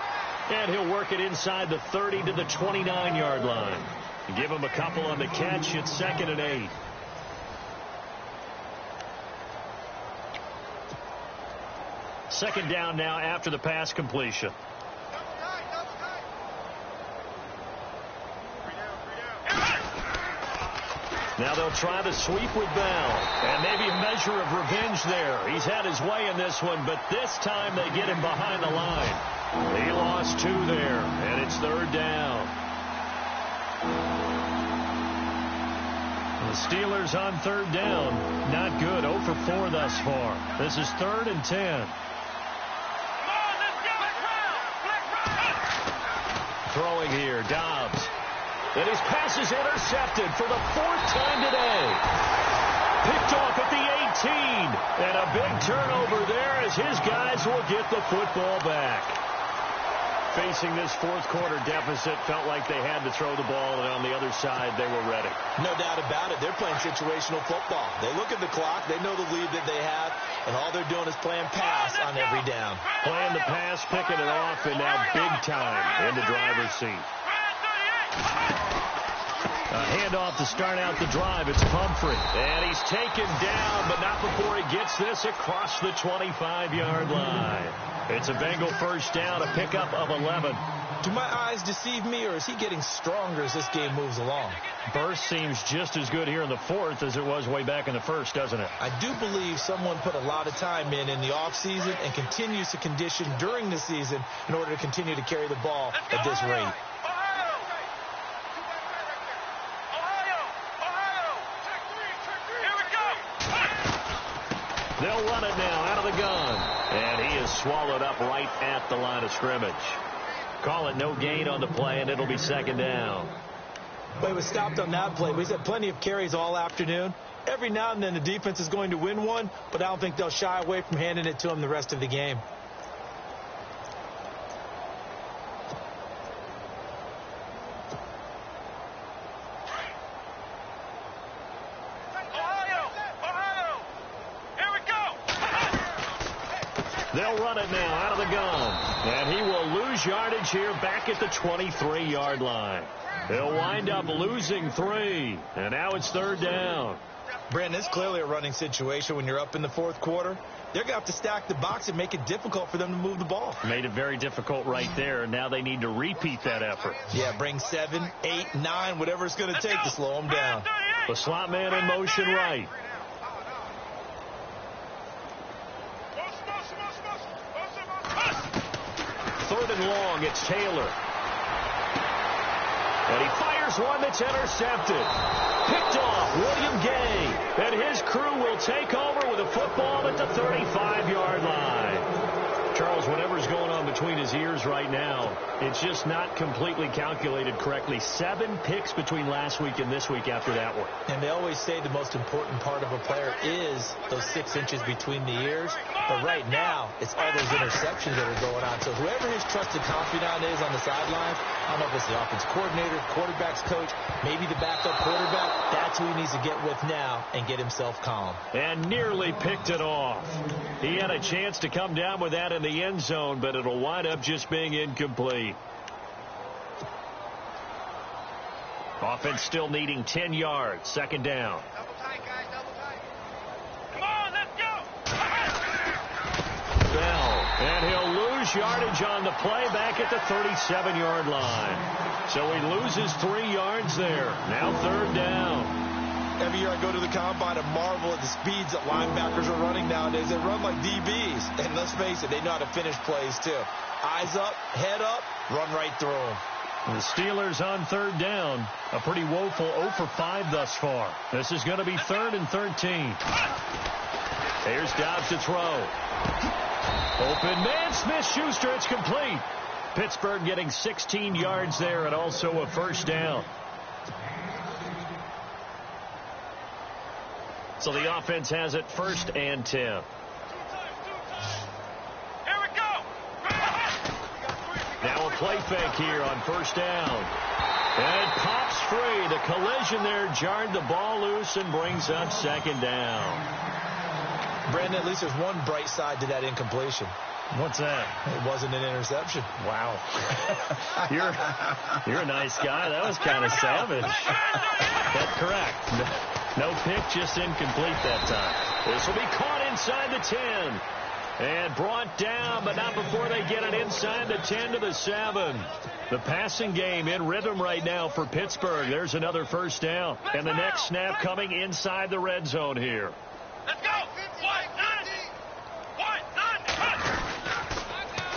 And he'll work it inside the 30 to the 29-yard line. Give him a couple on the catch. It's 2nd and 8. Second down now after the pass completion. Now they'll try to sweep with Bell. And maybe a measure of revenge there. He's had his way in this one, but this time they get him behind the line. He lost 2 there, and it's 3rd down. The Steelers on 3rd down. Not good. 0 for 4 thus far. This is 3rd and 10. Throwing here, Dobbs. And his pass is intercepted for the 4th time today. Picked off at the 18. And a big turnover there as his guys will get the football back. Facing this 4th quarter deficit, felt like they had to throw the ball, and on the other side, they were ready. No doubt about it. They're playing situational football. They look at the clock. They know the lead that they have, and all they're doing is playing pass on every down. Playing the pass, picking it off, and now big time in the driver's seat. A handoff to start out the drive. It's Pumphrey. And he's taken down, but not before he gets this across the 25-yard line. It's a Bengal 1st down, a pickup of 11. Do my eyes deceive me, or is he getting stronger as this game moves along? Burst seems just as good here in the 4th as it was way back in the 1st, doesn't it? I do believe someone put a lot of time in the offseason and continues to condition during the season in order to continue to carry the ball at this rate. They'll run it now out of the gun. swallowed up right at the line of scrimmage. Call it no gain on the play, and it'll be second down. But he was stopped on that play. He's had plenty of carries all afternoon. Every now and then the defense is going to win one, but I don't think they'll shy away from handing it to him the rest of the game. They'll run it now out of the gun. And he will lose yardage here back at the 23-yard line. They'll wind up losing 3. And now it's third down. Brandon, it's clearly a running situation when you're up in the fourth quarter. They're going to have to stack the box and make it difficult for them to move the ball. Made it very difficult right there. Now they need to repeat that effort. Yeah, bring 7, 8, 9, whatever it's going to take to slow them down. The slot man in motion right. Third and long, it's Taylor. And he fires one that's intercepted. Picked off, William Gay. And his crew will take over with a football at the 35-yard line. Charles, whatever's going on between his ears right now, it's just not completely calculated correctly. 7 picks between last week and this week after that one. And they always say the most important part of a player is those 6 inches between the ears. But right now, it's all those interceptions that are going on. So whoever his trusted confidant is on the sidelines, I don't know if it's the offensive coordinator, quarterback's coach, maybe the backup quarterback, that's who he needs to get with now and get himself calm. And nearly picked it off. He had a chance to come down with that in the end zone, but it'll wind up just being incomplete. Offense still needing 10 yards. Second down. Double tight, guys, double tight. Come on, let's go. Bell, and he'll lose yardage on the play back at the 37-yard line. So he loses 3 yards there. Now third down. Every year I go to the combine and marvel at the speeds that linebackers are running nowadays. They run like DBs. And let's face it, they know how to finish plays too. Eyes up, head up, run right through them. The Steelers on third down. A pretty woeful 0 for 5 thus far. This is going to be 3rd and 13. Here's Dobbs to throw. Open man, Smith-Schuster. It's complete. Pittsburgh getting 16 yards there and also a first down. So the offense has it 1st and 10. Here we go. Now a play fake here on first down. And it pops free. The collision there jarred the ball loose and brings up second down. Brandon, at least there's one bright side to that incompletion. What's that? It wasn't an interception. Wow. You're a nice guy. That was kind of savage. That's correct. No pick, just incomplete that time. This will be caught inside the 10. And brought down, but not before they get it inside the 10 to the 7. The passing game in rhythm right now for Pittsburgh. There's another first down. And the next snap coming inside the red zone here. Let's go.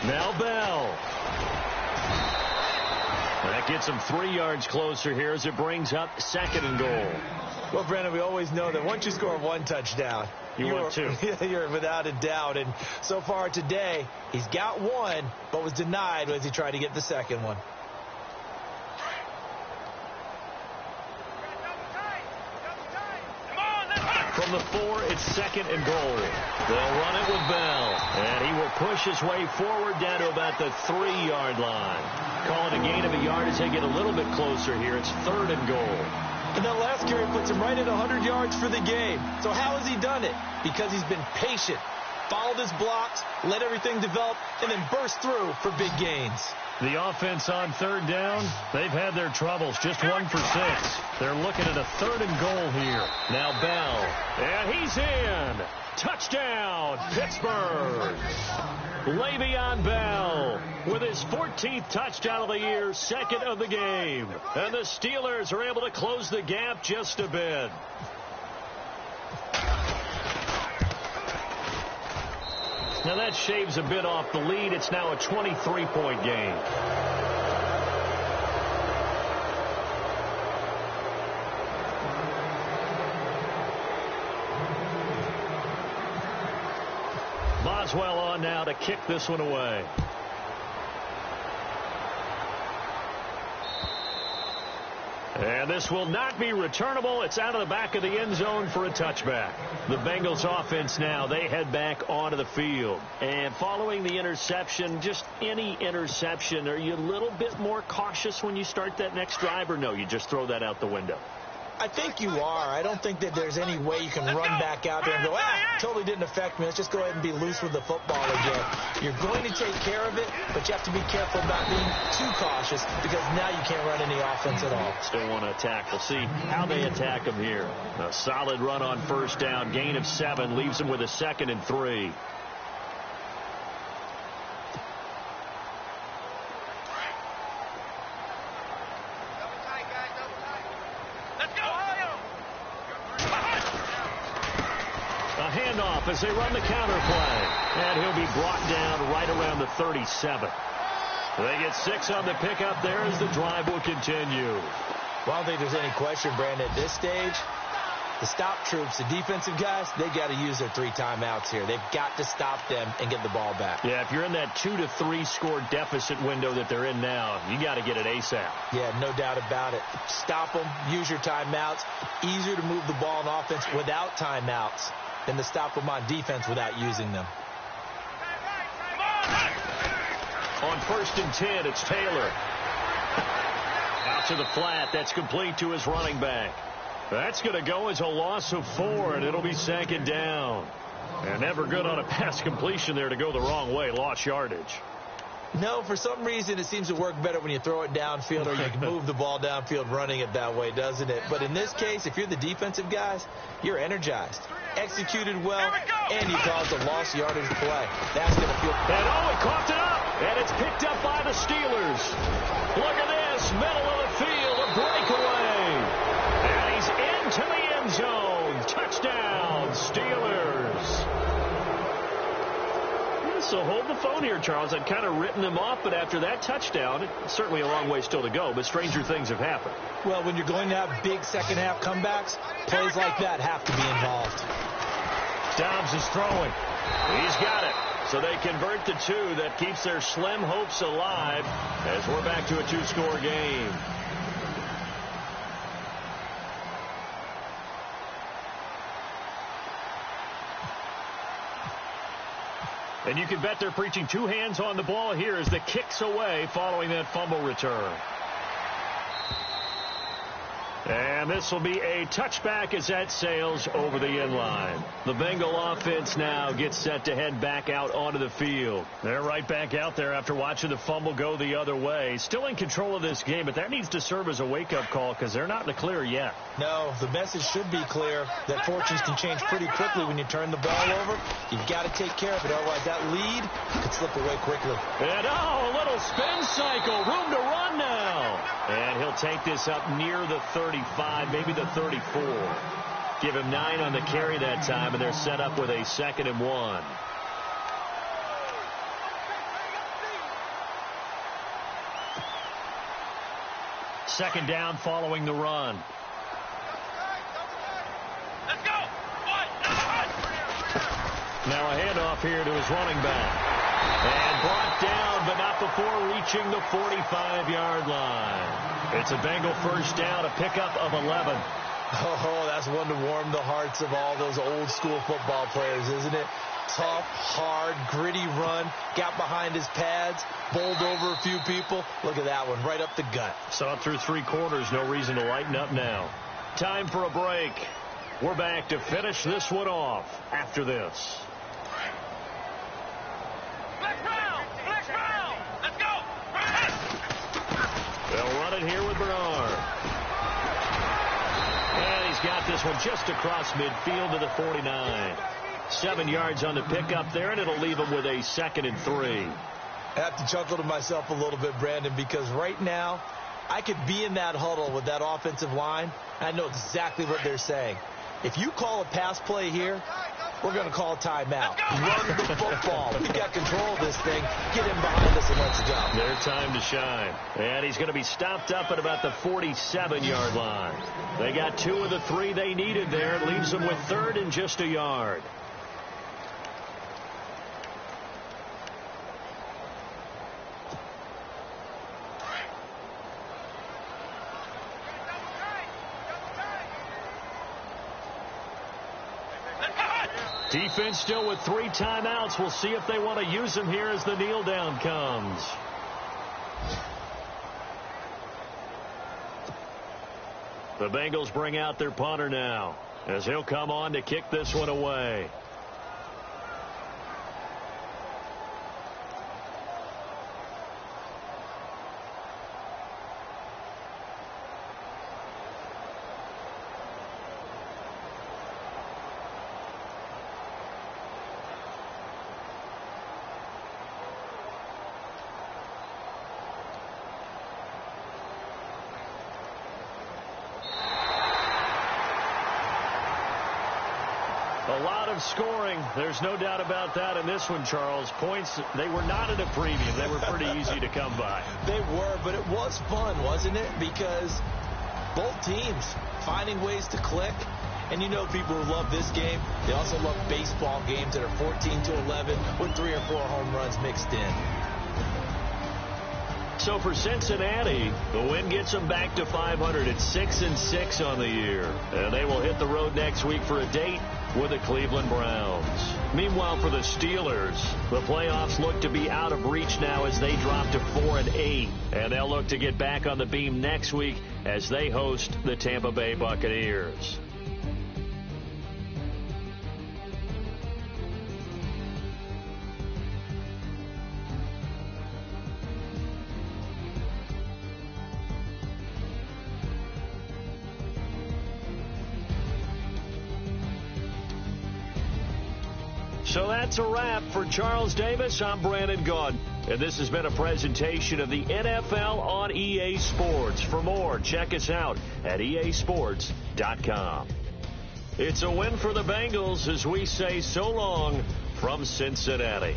Now Bell. That gets him 3 yards closer here as it brings up 2nd and goal. Well, Brandon, we always know that once you score 1 touchdown, want 2. You're without a doubt. And so far today, he's got 1, but was denied as he tried to get the second one. From the 4, it's 2nd and goal. They'll run it with Bell. And he will push his way forward down to about the 3-yard line. Call it a gain of a yard as they get a little bit closer here. It's 3rd and goal. And that last carry puts him right at 100 yards for the game. So how has he done it? Because he's been patient, followed his blocks, let everything develop, and then burst through for big gains. The offense on 3rd down, they've had their troubles. Just 1 for 6. They're looking at a 3rd and goal here. Now Bell. And he's in. Touchdown, Pittsburgh. Le'Veon Bell with his 14th touchdown of the year, 2nd of the game. And the Steelers are able to close the gap just a bit. Now that shaves a bit off the lead. It's now a 23-point game. Boswell on now to kick this one away. And this will not be returnable. It's out of the back of the end zone for a touchback. The Bengals offense now, they head back onto the field. And following the interception, just any interception, are you a little bit more cautious when you start that next drive, or no, you just throw that out the window? I think you are. I don't think that there's any way you can run back out there and go, totally didn't affect me. Let's just go ahead and be loose with the football again. You're going to take care of it, but you have to be careful about being too cautious because now you can't run any offense at all. Still want to attack. We'll see how they attack them here. A solid run on first down. Gain of 7 leaves them with a 2nd and 3. As they run the counter play, and he'll be brought down right around the 37. They get 6 on the pickup there as the drive will continue. Well, I don't think there's any question, Brandon, at this stage. The stop troops, the defensive guys, they got to use their 3 timeouts here. They've got to stop them and get the ball back. Yeah, if you're in that 2 to 3 score deficit window that they're in now, you got to get it ASAP. Yeah, no doubt about it. Stop them, use your timeouts. Easier to move the ball on offense without timeouts than to stop them on defense without using them. On 1st and 10, it's Taylor. Out to the flat. That's complete to his running back. That's going to go as a loss of 4, and it'll be 2nd down. And never good on a pass completion there to go the wrong way. Lost yardage. No, for some reason it seems to work better when you throw it downfield or you can move the ball downfield running it that way, doesn't it? But in this case, if you're the defensive guys, you're energized, executed well, and you caused a lost yardage play. That's going to feel... And he coughed it up, and it's picked up by the Steelers. Look at this, middle of the field, a breakaway. And he's into the end zone. Touchdown, Steelers. So hold the phone here, Charles. I'd kind of written them off, but after that touchdown, it's certainly a long way still to go, but stranger things have happened. Well, when you're going to have big second-half comebacks, plays like that have to be involved. Dobbs is throwing. He's got it. So they convert the 2. That keeps their slim hopes alive as we're back to a 2-score game. And you can bet they're preaching 2 hands on the ball here as the kick's away following that fumble return. And this will be a touchback as that sails over the end line. The Bengal offense now gets set to head back out onto the field. They're right back out there after watching the fumble go the other way. Still in control of this game, but that needs to serve as a wake-up call because they're not in the clear yet. No, the message should be clear that fortunes can change pretty quickly when you turn the ball over. You've got to take care of it, otherwise that lead could slip away quickly. And a little spin cycle, room to run now. And he'll take this up near the 35, maybe the 34. Give him 9 on the carry that time, and they're set up with a 2nd and 1. Second down following the run. Let's go. Now a handoff here to his running back. And brought down, but not before reaching the 45-yard line. It's a Bengal first down, a pickup of 11. Oh, that's one to warm the hearts of all those old-school football players, isn't it? Tough, hard, gritty run, got behind his pads, bowled over a few people. Look at that one, right up the gut. Saw it through 3 quarters, no reason to lighten up now. Time for a break. We're back to finish this one off after this. Let's go. They'll run it here with Bernard. And he's got this one just across midfield to the 49. 7 yards on the pickup there, and it'll leave him with a 2nd and 3. I have to chuckle to myself a little bit, Brandon, because right now I could be in that huddle with that offensive line. I know exactly what they're saying. If you call a pass play here, we're going to call a timeout. Run the football. We got control of this thing. Get him behind us and let's go. Their time to shine. And he's going to be stopped up at about the 47-yard line. They got 2 of the 3 they needed there. It leaves them with 3rd and just a yard. Defense still with 3 timeouts. We'll see if they want to use them here as the kneel down comes. The Bengals bring out their punter now as he'll come on to kick this one away. A lot of scoring. There's no doubt about that in this one, Charles. Points, they were not at a premium. They were pretty easy to come by. They were, but it was fun, wasn't it? Because both teams finding ways to click. And you know people who love this game, they also love baseball games that are 14-11 with 3 or 4 home runs mixed in. So for Cincinnati, the win gets them back to 500 at 6-6 on the year. And they will hit the road next week for a date with the Cleveland Browns. Meanwhile, for the Steelers, the playoffs look to be out of reach now as they drop to 4-8. And they'll look to get back on the beam next week as they host the Tampa Bay Buccaneers. So that's a wrap. For Charles Davis, I'm Brandon Gaudin. And this has been a presentation of the NFL on EA Sports. For more, check us out at easports.com. It's a win for the Bengals as we say so long from Cincinnati.